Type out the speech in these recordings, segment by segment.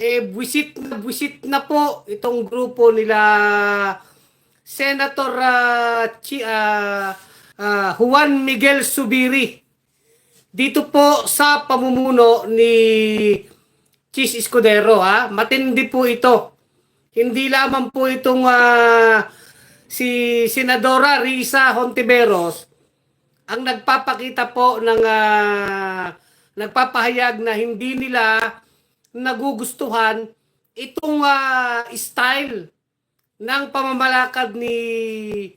buwisit na po itong grupo nila Senator Juan Miguel Zubiri. Dito po sa pamumuno ni Chis Escudero, ha? Matindi po ito. Hindi lamang po itong si Senadora Risa Hontiveros ang nagpapakita po ng nagpapahayag na hindi nila nagugustuhan itong style ng pamamalakad ni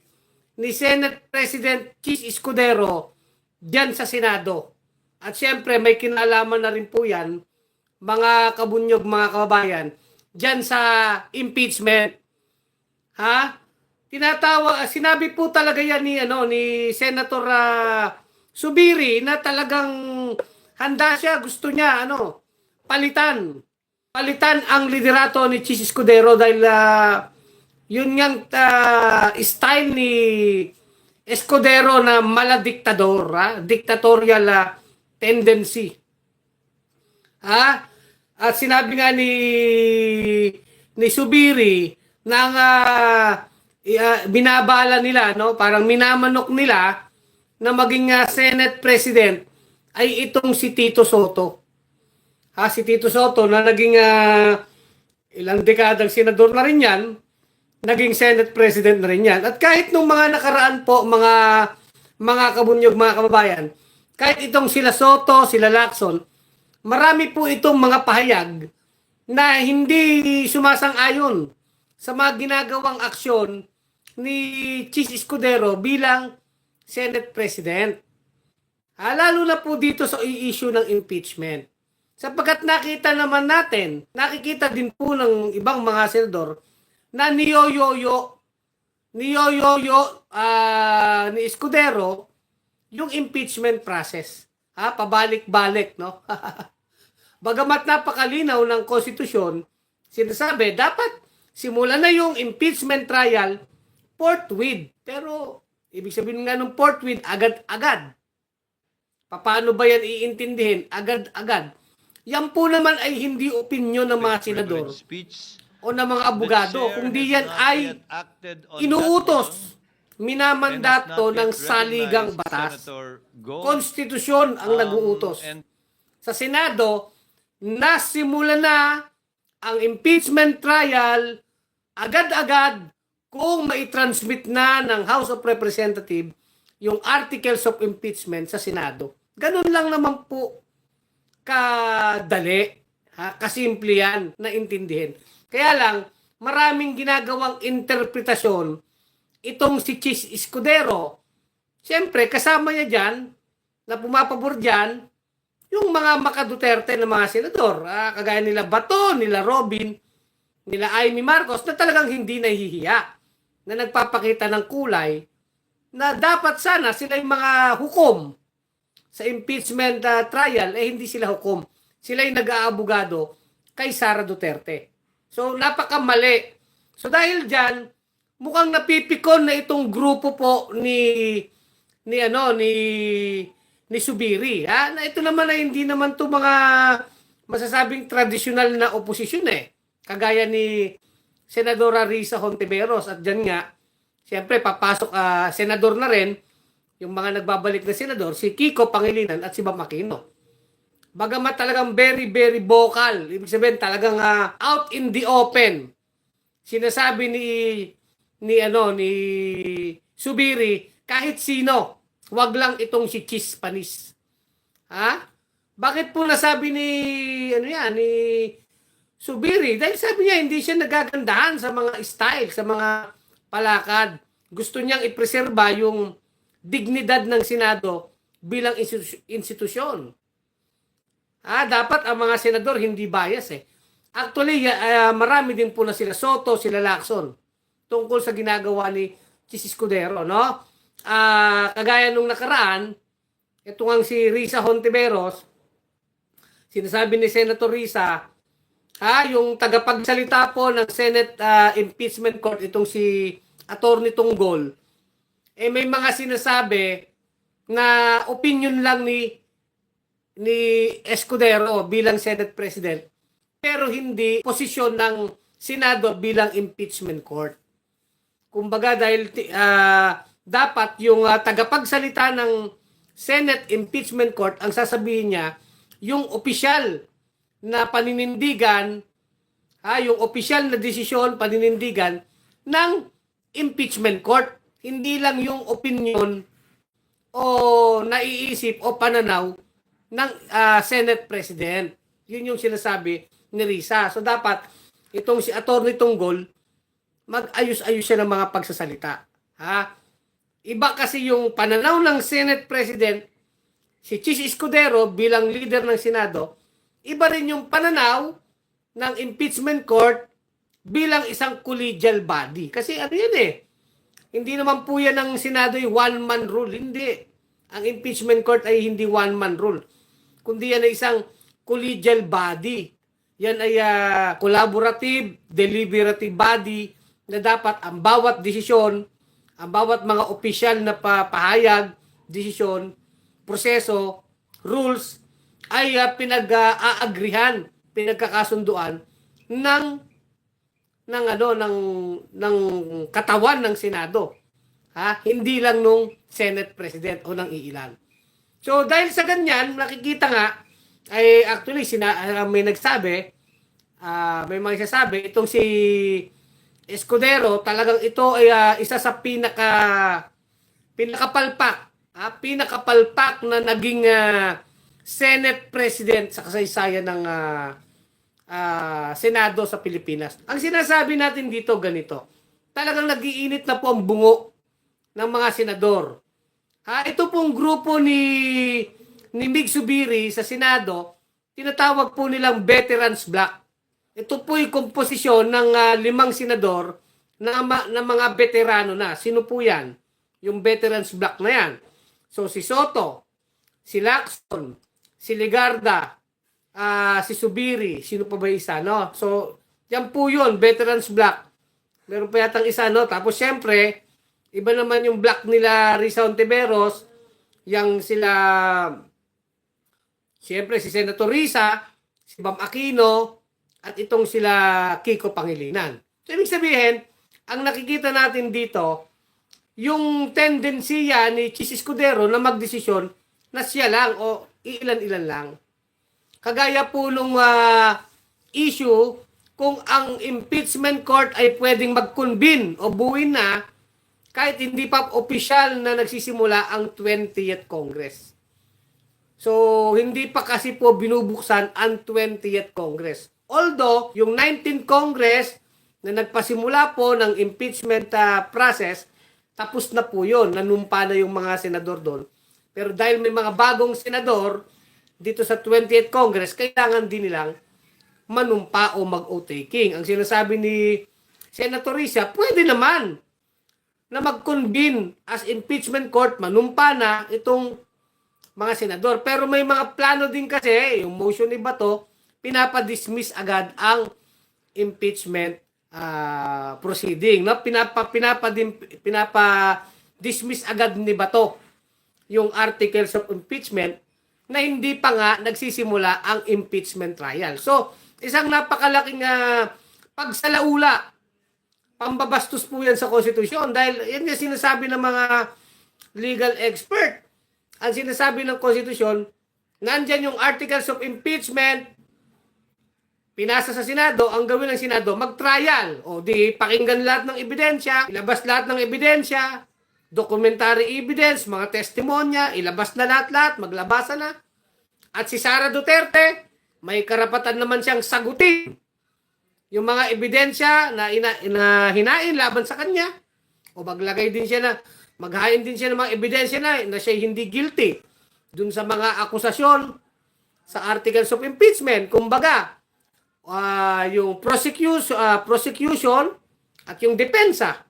Senate President Chis Escudero diyan sa Senado. At siyempre may kinalaman na rin po yan, mga kabunyog, mga kababayan, diyan sa impeachment. Ha? Sinabi po talaga yan ni Senator Zubiri na talagang handa siya, gusto niya palitan ang liderato ni Chis Escudero dahil yun ngang style ni Escudero na maladiktador, dictatorial tendency. At sinabi nga ni Zubiri na binabala nila, parang minamanok nila na maging Senate President ay itong si Tito Soto. Si Tito Soto na naging ilang dekadang senador na rin yan, naging Senate President na rin yan. At kahit nung mga nakaraan po, mga kabunyog, mga kababayan, kahit itong sila Soto, sila Lacson, marami po itong mga pahayag na hindi sumasang-ayon sa mga ginagawang aksyon ni Chis Escudero bilang Senate President. Lalo na po dito sa issue ng impeachment. Sapagkat nakita din po ng ibang mga senador na niyoyoyo ni Escudero yung impeachment process. Pabalik-balik, no? Bagamat napakalinaw ng konstitusyon, sinasabi dapat simulan na yung impeachment trial forthwith. Pero ibig sabihin nga ng forthwith, agad-agad. Paano ba yan iintindihin? Agad-agad. Yan po naman ay hindi opinyon ng mga senador o ng mga abogado, kundi yan ay inuutos, minamandato ng saligang batas. Konstitusyon ang nag-uutos. Sa Senado, nasimula na ang impeachment trial agad-agad kung maitransmit na ng House of Representatives yung articles of impeachment sa Senado. Ganun lang naman po kadali, kasimple yan na intindihin. Kaya lang, maraming ginagawang interpretasyon itong si Chis Escudero. Siyempre, kasama niya dyan, na pumapabor dyan, yung mga maka-Duterte na mga senador, kagaya nila Bato, nila Robin, nila Amy Marcos, na talagang hindi nahihiya, na nagpapakita ng kulay, na dapat sana sila yung mga hukom sa impeachment trial, hindi sila hukom. Sila yung nag-aabogado kay Sara Duterte. So, napakamali. So, dahil dyan, mukhang napipikon na itong grupo po ni Zubiri. Na ito naman ay hindi naman to mga masasabing tradisyonal na oposisyon Kagaya ni Senadora Risa Hontiveros. At dyan nga, siyempre papasok senador na rin yung mga nagbabalik na senador, si Kiko Pangilinan at si Bam Aquino. Bagamat talagang very, very vocal. Ibig sabihin talagang out in the open. Sinasabi ni Zubiri, kahit sino, wag lang itong si Chis Panis. Bakit po nasabi ni Zubiri? Dahil sabi niya, hindi siya nagagandahan sa mga style, sa mga palakad. Gusto niyang ipreserba yung dignidad ng Senado bilang institusyon. Dapat ang mga senador hindi bias Actually, marami din po na sila Soto, sila Lacson tungkol sa ginagawa ni Chis Escudero, no? Kagaya nung nakaraan, ito nga si Risa Hontiveros, sinasabi ni Senator Risa, yung tagapagsalita po ng Senate Impeachment Court, itong si Attorney Tunggol, may mga sinasabi na opinion lang ni Escudero bilang Senate President. pero hindi posisyon ng Senado bilang impeachment court. Kumbaga dahil dapat yung tagapagsalita ng Senate Impeachment Court ang sasabihin niya yung opisyal na paninindigan, yung opisyal na desisyon, paninindigan ng impeachment court. Hindi lang yung opinion o naiisip o pananaw ng Senate President. Yun yung sinasabi ni Risa. So dapat itong si Atty. Tonggol mag-ayos-ayos siya ng mga pagsasalita. Iba kasi yung pananaw ng Senate President, si Chis Escudero bilang leader ng Senado, iba rin yung pananaw ng impeachment court bilang isang collegial body. Kasi ano yun hindi naman po yan ng Senado yung one-man rule. Hindi. Ang impeachment court ay hindi one-man rule. Kundi yan ay isang collegial body. Yan ay collaborative, deliberative body na dapat ang bawat desisyon, ang bawat mga opisyal na pahayag, desisyon, proseso, rules, ay pinag-aagrihan, pinagkakasunduan ng katawan ng Senado. Hindi lang nung Senate President o ng iilan. So dahil sa ganyan, nakikita nga, ay actually may nagsabi, may mga sasabi, itong si Escudero, talagang ito ay isa sa pinakapalpak na naging Senate President sa kasaysayan ng Senado sa Pilipinas. Ang sinasabi natin dito ganito, talagang nagiinit na po ang bungo ng mga senador. Ito pong grupo ni Mig Zubiri sa Senado, tinatawag po nilang Veterans Bloc. Ito po yung komposisyon ng 5 senador na mga veterano na. Sino po yan? Yung Veterans Bloc na yan. So si Soto, si Lacson, si Legarda, si Zubiri, sino pa ba isa, no? So yan po yun, Veterans Bloc. Meron pa yatang isa, no? Tapos syempre, iba naman yung block nila Risa Ontiveros, yung sila, syempre si Senator Risa, si Bam Aquino, at itong sila Kiko Pangilinan. So, ibig sabihin, ang nakikita natin dito, yung tendensiya ni Chis Escudero na magdesisyon na siya lang o ilan-ilan lang. Kagaya po nung issue kung ang impeachment court ay pwedeng mag-convene o buuin na kahit hindi pa opisyal na nagsisimula ang 20th Congress. So, hindi pa kasi po binubuksan ang 20th Congress. Although, yung 19th Congress na nagpasimula po ng impeachment process, tapos na po yun. Nanumpa na yung mga senador doon. Pero dahil may mga bagong senador dito sa 20th Congress, kailangan din nilang manumpa o mag-o-taking. Ang sinasabi ni Senator Risa, pwede naman na mag-convene as impeachment court, manumpa na itong mga senador. Pero may mga plano din kasi, yung motion ni Bato, pinapadismiss agad ang impeachment proceeding. No? Pinapadismiss agad ni Bato yung articles of impeachment na hindi pa nga nagsisimula ang impeachment trial. So, isang napakalaking pagsalaula, pambabastos po yan sa konstitusyon dahil yan yung sinasabi ng mga legal expert. Ang sinasabi ng konstitusyon, nandyan yung articles of impeachment, pinasa sa Senado, ang gawin ng Senado, mag-trial. O di pakinggan lahat ng ebidensya, ilabas lahat ng ebidensya, documentary evidence, mga testimonya, ilabas na lahat-lahat, maglabasa na. At si Sara Duterte, may karapatan naman siyang sagutin yung mga ebidensya na hinain laban sa kanya. O maglagay din siya na, maghain din siya ng mga ebidensya na siya hindi guilty dun sa mga akusasyon sa articles of impeachment. Kumbaga, yung prosecution at yung depensa.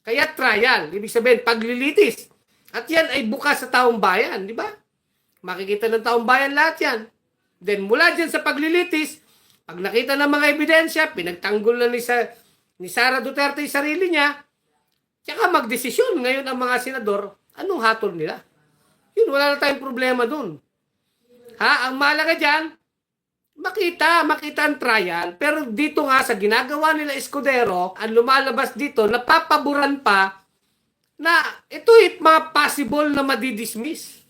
Kaya trial, ibig sabihin paglilitis. At yan ay bukas sa taong bayan, di ba? Makikita ng taong bayan lahat yan. Then mula dyan sa paglilitis, pag nakita ng mga ebidensya, pinagtanggol na ni Sara Duterte yung sarili niya, tsaka magdesisyon ngayon ang mga senador, anong hatol nila? Yun, wala na tayong problema dun. Ang mahalaga dyan, makita ang trial, pero dito nga sa ginagawa nila Escudero, ang lumalabas dito, napapaboran pa na ito'y mga possible na madidismiss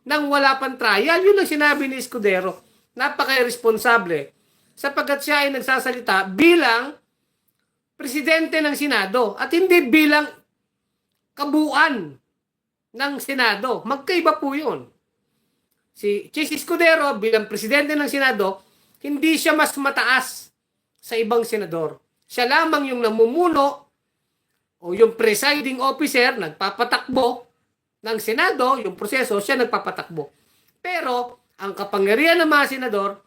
nang wala pang trial. Yun ang sinabi ni Escudero. Napaka-irresponsable sapagkat siya ay nagsasalita bilang presidente ng Senado at hindi bilang kabuuan ng Senado. Magkaiba po yun. Si Chis Escudero bilang presidente ng Senado, hindi siya mas mataas sa ibang senador. Siya lamang yung namumuno o yung presiding officer, nagpapatakbo ng Senado, yung proseso, siya nagpapatakbo. Pero, ang kapangyarihan ng mga senador,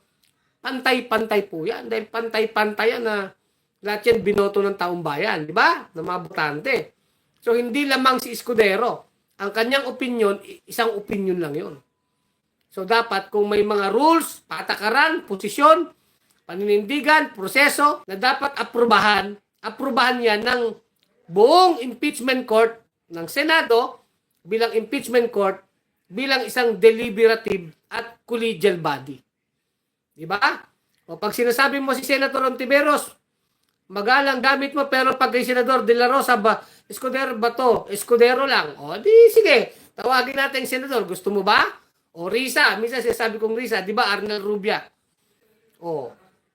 pantay-pantay po yan. Dahil pantay-pantay yan na lahat yan binoto ng taong bayan. Di ba? Ng mga botante. So, hindi lamang si Escudero. Ang kanyang opinion, isang opinion lang yun. So, dapat kung may mga rules, patakaran, posisyon, paninindigan, proseso, na dapat aprubahan yan ng buong impeachment court ng Senado bilang impeachment court bilang isang deliberative at collegial body. Di ba? O pag sinasabi mo si Senator Ontiveros, magalang gamit mo, pero pag kay Senador De La Rosa ba, Escudero ba to? Escudero lang. O di sige, tawagin natin yung Senador. Gusto mo ba? O Risa, minsan sinasabi kong Risa, di ba Arnel Rubia? O,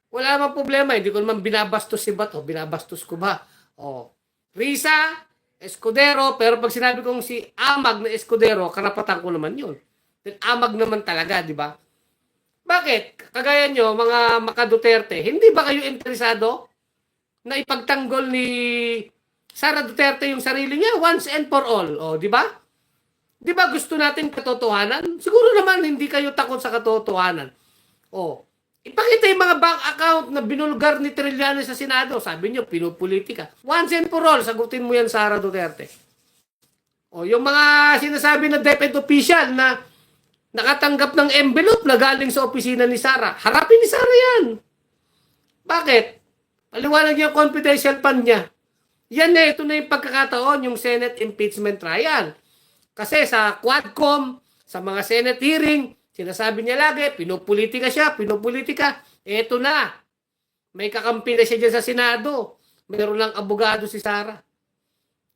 wala namang problema, hindi ko naman binabastos si Bato, binabastos ko ba? O, Risa, Escudero, pero pag sinabi kong si Amag na Escudero, karapatan ko naman yun. Then Amag naman talaga, di ba? Bakit? Kagaya nyo, mga maka-Duterte, hindi ba kayo interesado na ipagtanggol ni Sara Duterte yung sarili niya once and for all? O, di ba? Di ba gusto natin katotohanan? Siguro naman hindi kayo takot sa katotohanan. O, ipakita yung mga bank account na binulgar ni Trillanes sa Senado. Sabi nyo, pinupolitika. Once and for all, sagutin mo yan, Sara Duterte. O, yung mga sinasabi na DepEd official na nakatanggap ng envelope na galing sa opisina ni Sara. Harapin ni Sara yan. Bakit? Paliwanag niya confidential fund niya. Yan na, ito na yung pagkakataon, yung Senate impeachment trial. Kasi sa Quadcom, sa mga Senate hearing, sinasabi niya lagi, pinupolitika siya, pinupolitika. Eto na. May kakampi na siya dyan sa Senado. Meron lang abogado si Sara.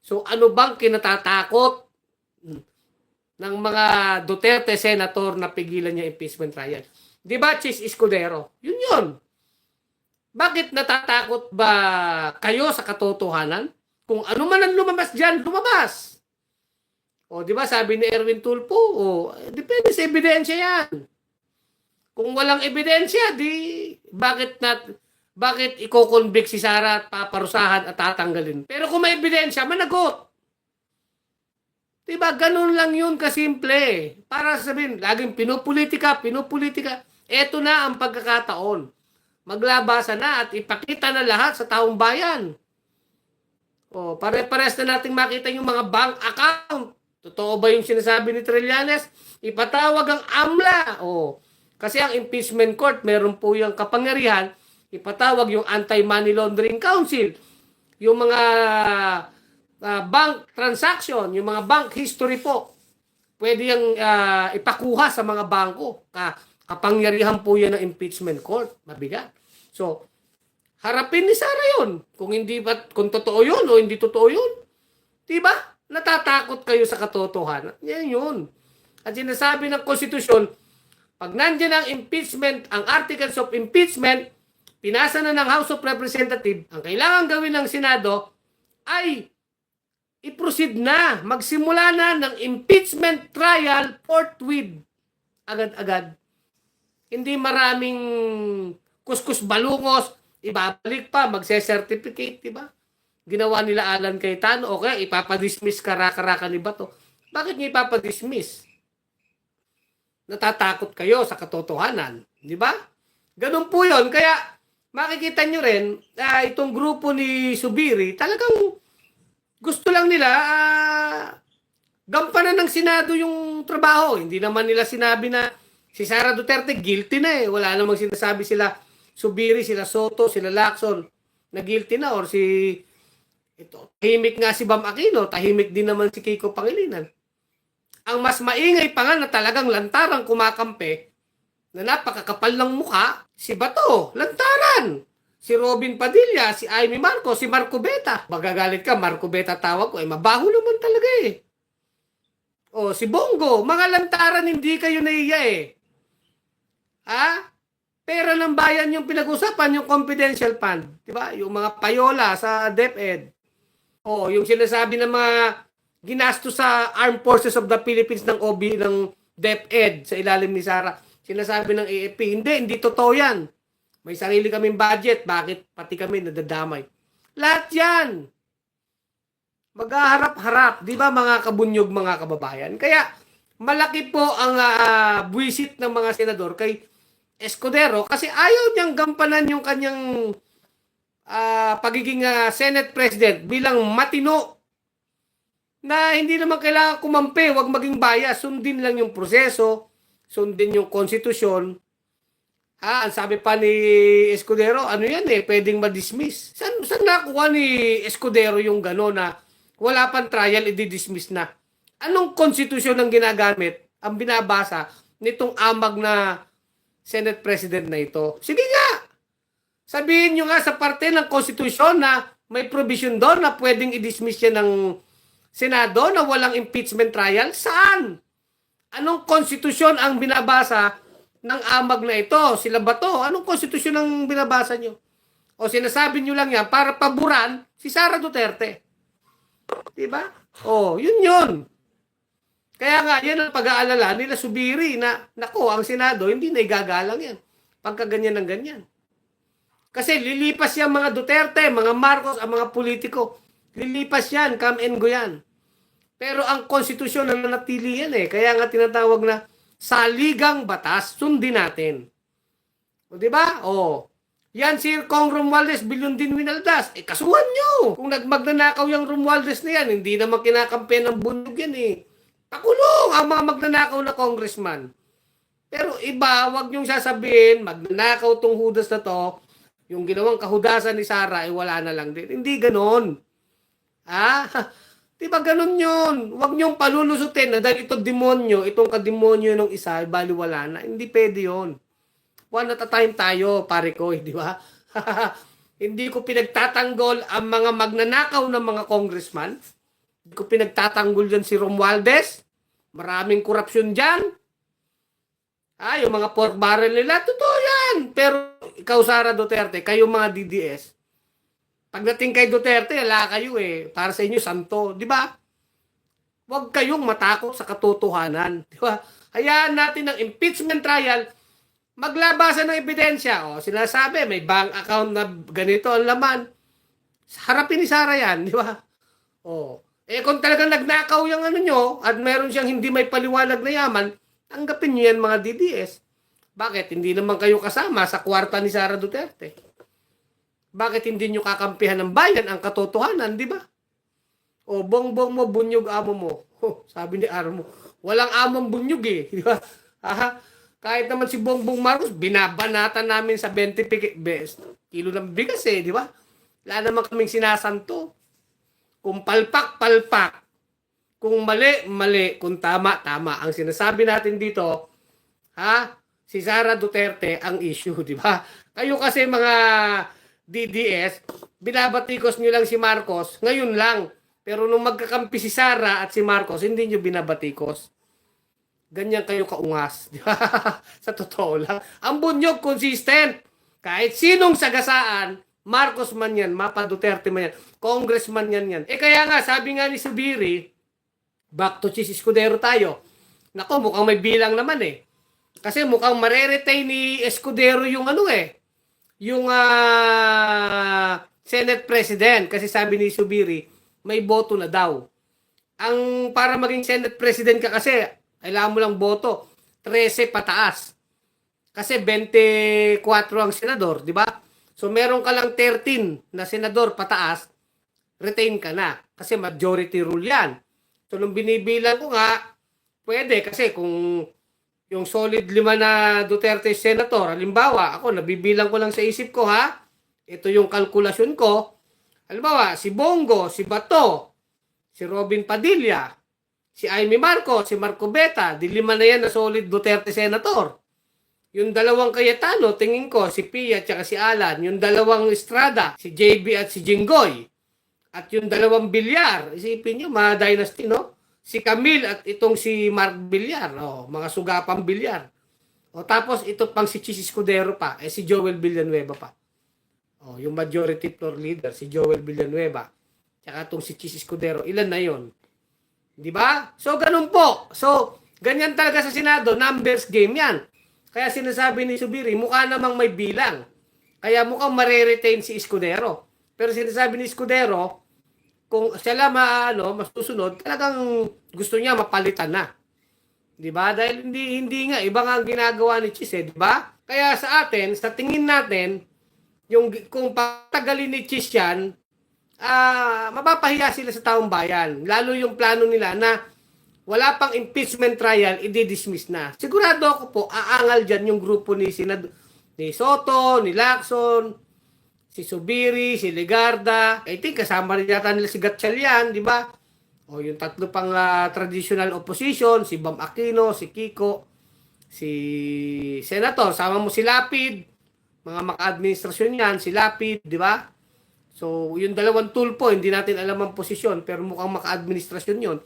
So ano bang kinatatakot ng mga Duterte senator na pigilan niya impeachment trial? Di ba, Chis Escudero? Yun yun. Bakit natatakot ba kayo sa katotohanan? Kung ano man ang lumabas dyan, lumabas. O, di ba, sabi ni Erwin Tulfo, depende sa ebidensya yan. Kung walang ebidensya, bakit i-convict si Sara at paparusahan at tatanggalin? Pero kung may ebidensya, managot. Di ba, ganun lang yun kasimple. Para sabihin, laging pinupolitika. Eto na ang pagkakataon. Maglabasan na at ipakita na lahat sa taong bayan. O, pare-pares na nating makita yung mga bank account. Totoo ba yung sinasabi ni Trillanes? Ipatawag ang AMLA. O, kasi ang impeachment court, meron po yung kapangyarihan, ipatawag yung Anti-Money Laundering Council, yung mga bank transaction, yung mga bank history po. Pwede yung ipakuha sa mga bangko. Kapangyarihan po yan ng impeachment court. Mabigat. So, harapin ni Sara yun. Kung totoo yun o hindi totoo yun. Diba? Natatakot kayo sa katotohanan. Yan yun. At sinasabi ng konstitusyon, pag nandiyan ang impeachment, ang articles of impeachment, pinasa na ng House of Representatives, ang kailangan gawin ng Senado ay i-proceed na, magsimula na ng impeachment trial forthwith. Agad-agad. Hindi maraming kuskus balungos, ibabalik pa, magse-certificate, diba? Ginawa nila Alan Cayetano, okay, ipapadismiss karaka-raka ni Bato. Bakit niya ipapadismiss? Natatakot kayo sa katotohanan, di ba? Ganun po yun. Kaya makikita nyo rin, itong grupo ni Zubiri, talagang gusto lang nila gampanan ng Senado yung trabaho. Hindi naman nila sinabi na si Sara Duterte guilty na eh. Wala namang sinasabi sila Zubiri, sila Soto, sila Lacson na guilty na, or si tahimik nga si Bam Aquino, tahimik din naman si Kiko Pangilinan. Ang mas maingay pa nga na talagang lantarang kumakampi, na napakakapal ng mukha, si Bato, lantaran. Si Robin Padilla, si Amy Marcos, si Marco Beta. Magagalit ka, Marco Beta tawag ko, mabaho naman talaga eh. O, si Bongo, mga lantaran, hindi kayo naiya eh. Ha? Pera ng bayan yung pinag-usapan, yung confidential fund. Diba? Yung mga payola sa DepEd. O, yung sinasabi ng mga ginastos sa Armed Forces of the Philippines ng OB, ng DepEd sa ilalim ni Sara. Sinasabi ng AFP, hindi totoo yan. May sarili kaming budget, bakit pati kami nadadamay? Lahat yan. Maghaharap-harap, di ba mga kabunyog, mga kababayan? Kaya malaki po ang buwisit ng mga senador kay Escudero kasi ayaw niyang gampanan yung kanyang pagiging Senate President bilang matino na hindi naman kailangan kumampi, wag maging bias, sundin lang yung proseso, sundin yung konstitusyon. Ang sabi pa ni Escudero, ano yan pwedeng ma-dismiss. Saan nakuha ni Escudero yung gano'n na wala pang trial, i-dismiss na? Anong konstitusyon ang ginagamit, ang binabasa nitong amag na Senate President na ito? Sige nga, sabihin nyo nga sa parte ng konstitusyon na may provision doon na pwedeng i-dismiss yan ng Senado na walang impeachment trial. Saan? Anong konstitusyon ang binabasa ng amag na ito? Sila ba to? Anong konstitusyon ang binabasa nyo? O sinasabi nyo lang yan para paboran si Sara Duterte. Diba? O, yun. Kaya nga, yan ang pag-aalala nila Subiri na, nako, ang Senado, hindi na igagalang yan. Pagka ganyan ng ganyan. Kasi lilipas yan mga Duterte, mga Marcos, ang mga politiko. Lilipas yan, come and go yan. Pero ang konstitusyon na nanatili yan Kaya nga tinatawag na saligang batas, sundin natin. O diba? O. Yan si Kong Romualdez, bilyon din winaldas. Kasuhan nyo. Kung nagmagnanakaw yung Romualdez na yan, hindi naman kinakampen ng bunog yan Pakulong ang mga magnanakaw na congressman. Pero iba, wag nyong sasabihin, magnanakaw tong hudas na to, yung ginawang kahudasan ni Sara, wala na lang din. Hindi ganon. Diba ganon yun? Wag nyong palulusutin na dahil itong demonyo, itong kademonyo ng isa, baliwala na. Hindi pwede yun. One at a time tayo, pare ko, di ba? Hindi ko pinagtatanggol ang mga magnanakaw ng mga congressman. Hindi ko pinagtatanggol dyan si Romualdez. Maraming korupsyon dyan. Yung mga pork barrel nila, totoo yan. Pero ikaw, Sara Duterte, kayo mga DDS, pagdating kay Duterte, wala kayo para sa inyo, santo. Di ba? Huwag kayong matakot sa katotohanan. Di ba? Hayaan natin ang impeachment trial, maglabasan ng ebidensya. Sinasabi, may bank account na ganito ang laman. Harapin ni Sara yan, di ba? Kung talagang nagnakaw yung ano nyo, at meron siyang hindi may paliwanag na yaman, tanggapin nyo yan mga DDS. Bakit? Hindi naman kayo kasama sa kwarta ni Sara Duterte. Bakit hindi nyo kakampihan ng bayan ang katotohanan, di ba? Bongbong mo, bunyog amo mo. Sabi ni Aro mo, walang among bunyog di ba? Kahit naman si Bongbong Marcos, binabanatan namin sa 20 kilo ng bigas di ba? Wala naman kaming sinasanto. Kung palpak, palpak. Kung mali, mali. Kung tama, tama. Ang sinasabi natin dito, si Sara Duterte ang issue, di ba? Kayo kasi mga DDS, binabatikos nyo lang si Marcos, ngayon lang. Pero nung magkakampi si Sara at si Marcos, hindi nyo binabatikos. Ganyan kayo kaungas. Di ba? Sa totoo lang. Ang bunyog, consistent. Kahit sinong sagasaan, Marcos man yan, Mapa Duterte man yan, congressman yan. Kaya nga, sabi nga ni Subiri, back to Chis Escudero tayo. Nako, mukhang may bilang naman Kasi mukhang mareretain ni Escudero yung yung Senate President. Kasi sabi ni Subiri, may boto na daw. Ang para maging Senate President ka kasi, kailangan mo lang boto. 13 pataas. Kasi 24 ang senador, di ba? So meron ka lang 13 na senador pataas, retain ka na. Kasi majority rule yan. So nung binibilang ko nga, pwede kasi kung yung solid 5 na Duterte senator, halimbawa, ako nabibilang ko lang sa isip ko ito yung kalkulasyon ko. Halimbawa, si Bongo, si Bato, si Robin Padilla, si Amy Marcos, si Marco Beta, di 5 na yan na solid Duterte senator. Yung dalawang Cayetano, tingin ko, si Pia at si Alan. Yung dalawang Estrada, si JB at si Jinggoy. At yung dalawang Villar, isipin nyo, mga dynasty, no? Si Camille at itong si Mark Villar, oh, mga sugapang Villar. O tapos ito pang si Chis Escudero pa, si Joel Villanueva pa. Oh, yung majority floor leader, si Joel Villanueva. Tsaka itong si Chis Escudero, ilan na yon? Di ba? So, ganun po. So, ganyan talaga sa Senado, numbers game yan. Kaya sinasabi ni Subiri, mukha namang may bilang. Kaya mukhang mare-retain si Escudero. Pero sinasabi ni Escudero, kung siya lang masusunod, talagang gusto niya mapalitan na. 'Di ba? Dahil hindi nga iba nga ang ginagawa ni Chis, 'di ba? Kaya sa atin, sa tingin natin, yung kung patagalin ni Chis 'yan, mapapahiya sila sa taong bayan. Lalo yung plano nila na wala pang impeachment trial, i-dismiss na. Sigurado ako po, aangal diyan yung grupo ni Soto, ni Lacson, si Subiri, si Legarda. I think kasama rin yata nila si Gatchalian, 'di ba? O yung tatlo pang traditional opposition, si Bam Aquino, si Kiko, si Senator, sama mo si Lapid, mga maka-administrasyon yan, si Lapid, di ba? So, yung dalawang tulpo, hindi natin alam ang posisyon, pero mukhang maka-administrasyon yun.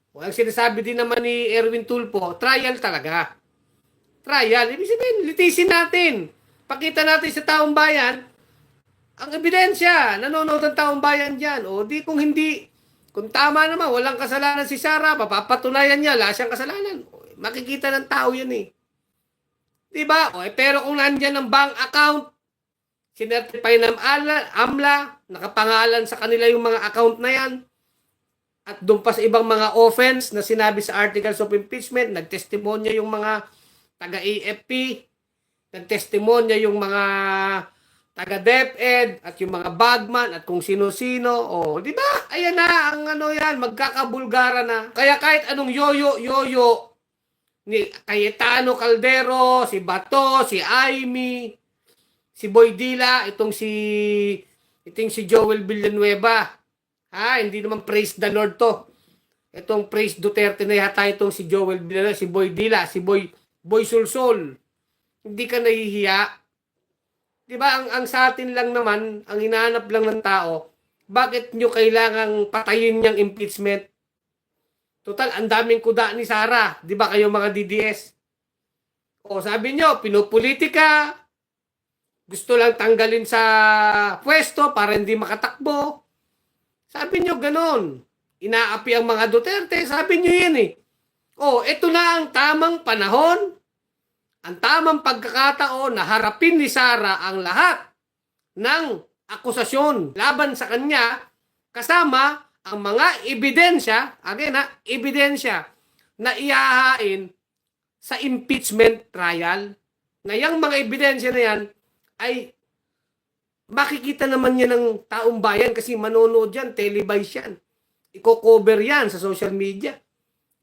O ang sinasabi din naman ni Erwin Tulfo, trial talaga. Trial, ibig sabihin, litisin natin. Pakita natin sa taong bayan, ang ebidensya, nanonood ang taong bayan dyan. O di kung hindi, kung tama naman, walang kasalanan si Sara, papatunayan niya, wala siyang kasalanan. Makikita ng tao yan eh. Diba? Pero kung nandyan ang bank account, sinertify ng AMLA, nakapangalan sa kanila yung mga account na yan, at doon pa sa ibang mga offense na sinabi sa articles of impeachment, nagtestimonya yung mga taga-AFP, nagtestimonya yung mga taga-DepEd at yung mga bagman at kung sino-sino. Oh, di ba? Ayan na ang yan, magkakabulgara na. Kaya kahit anong yoyo ni Cayetano Caldero, si Bato, si Aimee, si Boy Dila, itong si Joel Villanueva. Hindi naman praise the Lord to. Itong praise Duterte na yata itong si Joel Villanueva, si Boy Dila, si Boy Sulsol. Hindi ka nahihiya. 'Di ba ang sa atin lang naman, ang hinahanap lang ng tao, bakit nyo kailangang patayin yung impeachment? Total, ang daming kuda ni Sara, 'di ba kayo mga DDS? O sabi nyo, pinupolitika, gusto lang tanggalin sa pwesto para hindi makatakbo. Sabi nyo ganon. Inaapi ang mga Duterte, sabi nyo yan eh. O, ito na ang tamang panahon, ang tamang pagkakataon na harapin ni Sara ang lahat ng akusasyon laban sa kanya kasama ang mga ebidensya, ebidensya na ihahain sa impeachment trial. Na yung mga ebidensya na yan ay makikita naman yan ng taong bayan kasi manonood yan, televised yan. Iko-cover yan sa social media.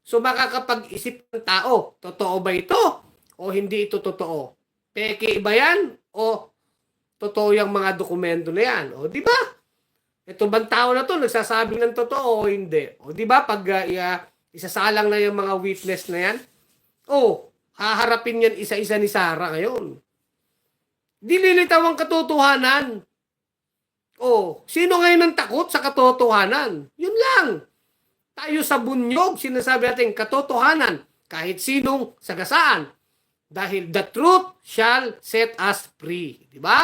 So makakapag-isip ng tao, totoo ba ito? O hindi ito totoo? Peke ba yan? O totoo yung mga dokumento na yan? O di ba? Ito bang tao na to nagsasabing ng totoo o hindi? O di ba pag isasalang na yung mga witness na yan? O haharapin yan isa-isa ni Sara ngayon. Dililitaw ang katotohanan. O sino ngayon ang takot sa katotohanan? Yun lang. Tayo sa bunyog, sinasabi natin katotohanan kahit sinong sagasaan. Dahil the truth shall set us free. Di ba?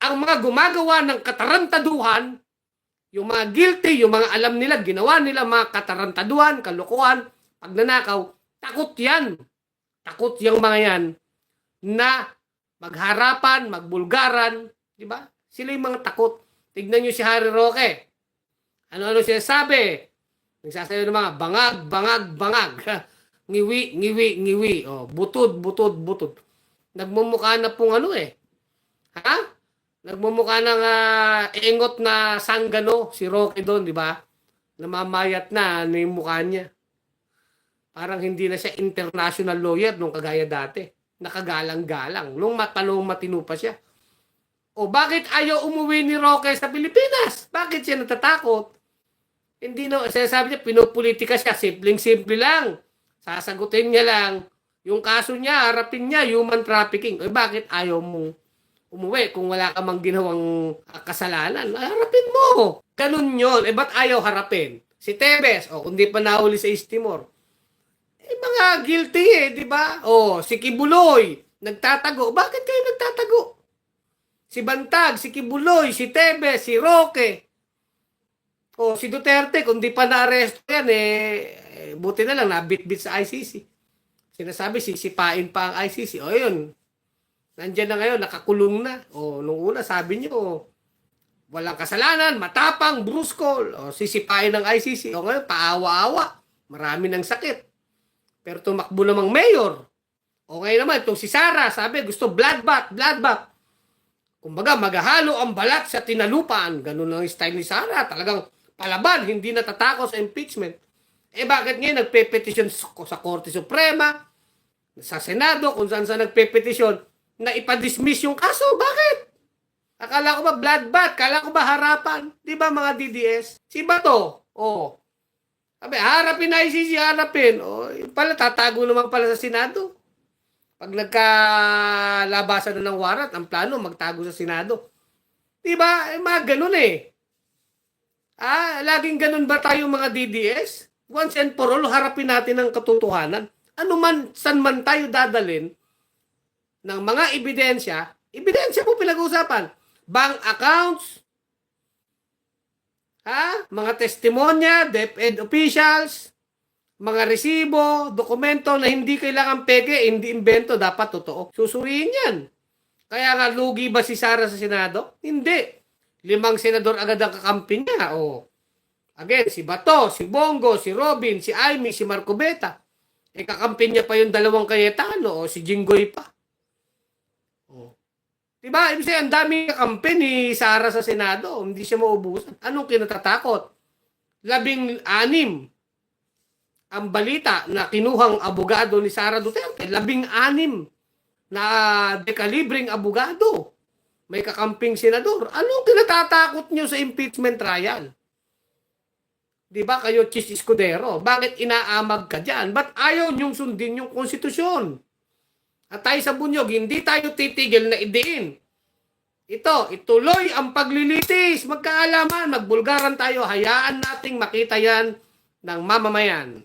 Ang mga gumagawa ng katarantaduhan, yung mga guilty, yung mga alam nila, ginawa nila mga katarantaduhan, kalokohan, pagnanakaw, takot yan. Takot yung mga yan na magharapan, magbulgaran. Di ba? Sila yung mga takot. Tignan nyo si Harry Roque. Ano-ano siya sabi? Nagsasayo ng mga bangag, bangag, bangag. Ngiwi, ngiwi, ngiwi. Butod, butod, butod. Nagmumukha na pong Nagmumukha ng engot na sanggano si Roque doon, di ba? Namamayat na yung mukha niya. Parang hindi na siya international lawyer nung kagaya dati. Nakagalang-galang. Nung matino pa siya. Bakit ayaw umuwi ni Roque sa Pilipinas? Bakit siya natatakot? Hindi no, sabi niya, pinopolitika siya. Simpleng-simple lang. Sasagutin niya lang, Yung kaso niya, harapin niya, human trafficking. Bakit ayaw mong umuwi kung wala ka mang ginawang kasalanan? Harapin mo. Ganun yun. Ba't ayaw harapin? Si Tebes, kung di pa nahuli sa East Timor. Mga guilty di ba? Si Kibuloy, nagtatago. Bakit kayo nagtatago? Si Bantag, si Kibuloy, si Tebes, si Roque. Si Duterte, kung di pa na-arresto yan, buti na lang, nabit-bit sa ICC. Sinasabi, sisipain pa ang ICC. Yun. Nandiyan na ngayon, nakakulong na. Nung una, sabi niyo, walang kasalanan, matapang, brusko. Sisipain ng ICC. Ngayon, paawa-awa. Marami ng sakit. Pero tumakbo namang mayor. Ngayon naman, itong si Sara, sabi, gusto bloodbath. Kumbaga, maghahalo ang balat sa tinalupaan. Ganun ang style ni Sara. Talagang palaban, hindi natatakot sa impeachment. Bakit ngayon nagpe-petition sa Korte Suprema, sa Senado, kung saan nagpe-petition na ipa-dismiss yung kaso? Bakit? Akala ko ba bloodbath? Akala ko ba harapan? Di ba mga DDS? Si Bato, sabi, harapin na ICC, harapin. Pala, tatago naman pala sa Senado. Pag nagkalabasan na ng warrant, ang plano, magtago sa Senado. Di ba? Mga ganun laging ganun ba tayo mga DDS? Once and for all, harapin natin ang katotohanan. Saan man tayo dadalin ng mga ebidensya po pinag-uusapan. Bank accounts, mga testimonya, DepEd officials, mga resibo, dokumento na hindi kailangan peke, hindi imbento, dapat totoo. Susuriin yan. Kaya nga, lugi ba si Sara sa Senado? Hindi. 5 senador agad ang kakampi niya. Again, si Bato, si Bongo, si Robin, si Amy, si Marcobeta. Kakampi niya pa yung 2 Cayetano, si Jinggoy pa. Diba? Ibig sabihin, ang dami kakampi ni Sara sa Senado. Hindi siya maubusan. Anong kinatatakot? 16 ang balita na kinuhang abogado ni Sara Duterte. 16 na dekalibring abogado. May kakamping senador. Anong kinatatakot nyo sa impeachment trial? Diba kayo, Chis Escudero? Bakit inaamag ka dyan? Ba't ayaw nyong sundin yung konstitusyon? At tayo sa bunyog, hindi tayo titigil na idiin. Ituloy ang paglilitis, magkaalaman, magbulgaran tayo, hayaan nating makita yan ng mamamayan.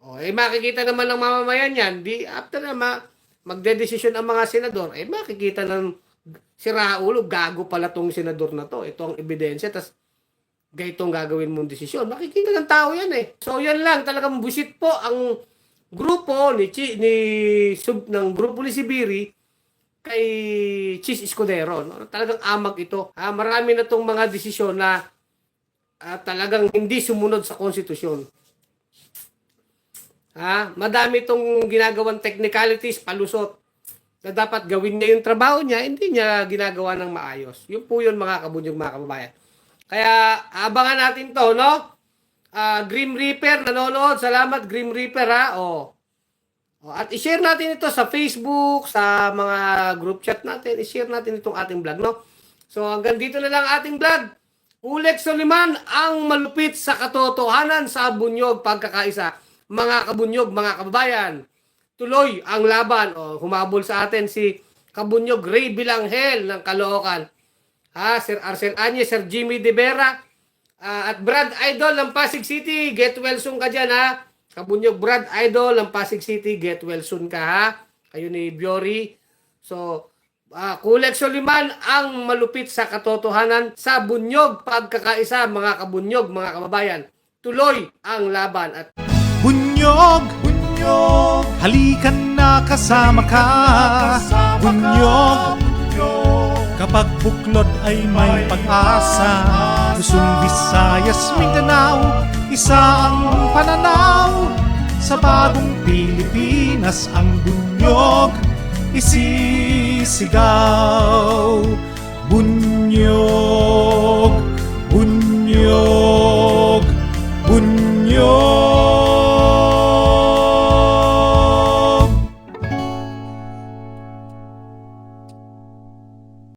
Makikita naman ng mamamayan yan, after na magdedesisyon ang mga senador, makikita ng siraulo, gago pala tong senador na to. Ito ang ebidensya, tas gaytong gagawin mong desisyon. Makikita ng tao yan So yan lang, talagang busit po ang grupo ng grupo ni Sibiri kay Chis Escudero. Talagang amag ito. Marami na tong mga desisyon na talagang hindi sumunod sa konstitusyon. Madami itong ginagawang technicalities, palusot, na dapat gawin niya yung trabaho niya, hindi niya ginagawa ng maayos. Yun po yun mga kabunyog, mga kababayan. Kaya abangan natin to, no? Grim Reaper, nanonood. Salamat, Grim Reaper, At i-share natin ito sa Facebook, sa mga group chat natin. I-share natin itong ating vlog, no? So hanggang dito na lang ating vlog. Ulex Soliman, ang malupit sa katotohanan sa bunyog pagkakaisa. Mga kabunyog, mga kababayan, tuloy ang laban. Humabol sa atin si Kabunyog Ray Bilanghel ng Caloocan. Sir Arcel Anye, Sir Jimmy De Vera, at Brad Idol ng Pasig City. Get well soon ka dyan, Kabunyog Brad Idol ng Pasig City. Get well soon ka, Kayo ni Biori. So, Ulex Soliman, ang malupit sa katotohanan sa bunyog pagkakaisa. Mga kabunyog, mga kababayan, tuloy ang laban. At bunyog, bunyog, halikan na kasama ka. Bunyog, kapag buklod ay may pag-asa. Luzon, Visayas, Mindanao, isa ang pananaw. Sa bagong Pilipinas ang bunyog isisigaw. Bunyog,